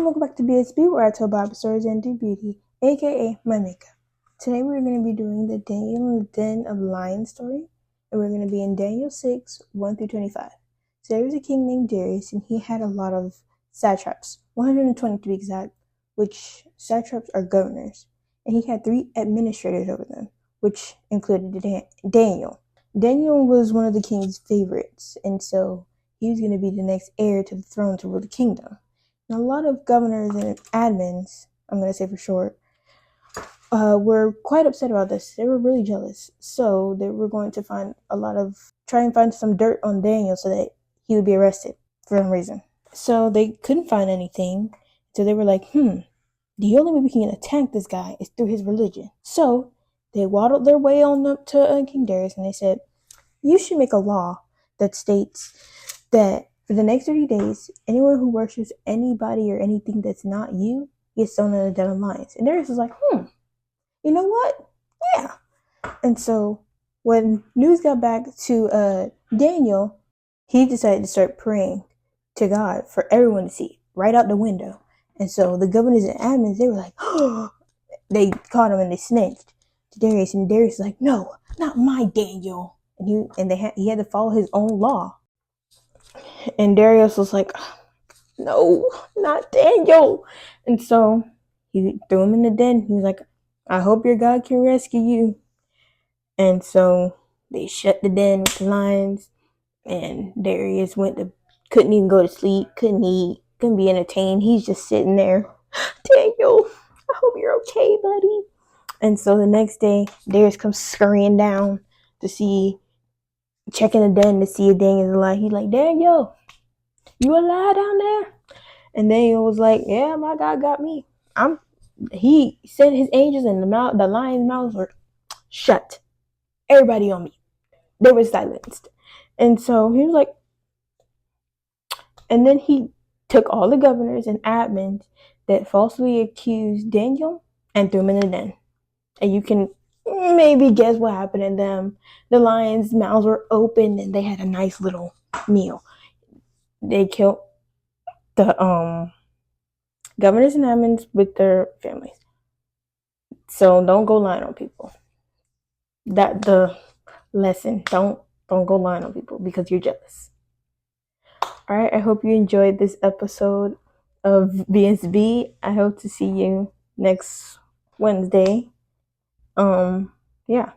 welcome back to BSB, where I tell Bible stories and do beauty, aka my makeup. Today we're going to be doing the Daniel in the Den of Lions story, and we're going to be in Daniel 6, 1 through 25. So there was a king named Darius, and he had a lot of satraps, 120 to be exact, which satraps are governors, and he had 3 administrators over them, which included Daniel. Daniel was one of the king's favorites, and so he was going to be the next heir to the throne to rule the kingdom. Now, a lot of governors and admins, I'm going to say for short, were quite upset about this. They were really jealous. So they were going to try and find some dirt on Daniel so that he would be arrested for some reason. So they couldn't find anything. So they were like, the only way we can attack this guy is through his religion. So they waddled their way on up to King Darius, and they said, you should make a law that states that for the next 30 days, anyone who worships anybody or anything that's not you gets thrown in the Den of Lions. And Darius was like, you know what? Yeah. And so when news got back to Daniel, he decided to start praying to God for everyone to see right out the window. And so the governors and admins, they were like, they caught him and they snitched to Darius. And Darius was like, no, not my Daniel. And he had to follow his own law. And Darius was like, no, not Daniel. And so he threw him in the den. He was like, I hope your God can rescue you. And so they shut the den with the lions. And Darius couldn't even go to sleep, couldn't eat, couldn't be entertained. He's just sitting there. Daniel, I hope you're okay, buddy. And so the next day, Darius comes scurrying down checking the den to see if Daniel's alive. He's like, Daniel, you alive down there? And Daniel was like, yeah, my God got me. He sent his angels and the lion's mouths were shut. Everybody on me. They were silenced. And so he was like, and then he took all the governors and admins that falsely accused Daniel and threw them in the den. And you can maybe guess what happened to them. The lions' mouths were open and they had a nice little meal. They killed the governors and admins with their families. So don't go lying on people. That's the lesson. Don't go lying on people because you're jealous. All right, I hope you enjoyed this episode of BSB. I hope to see you next Wednesday. Yeah.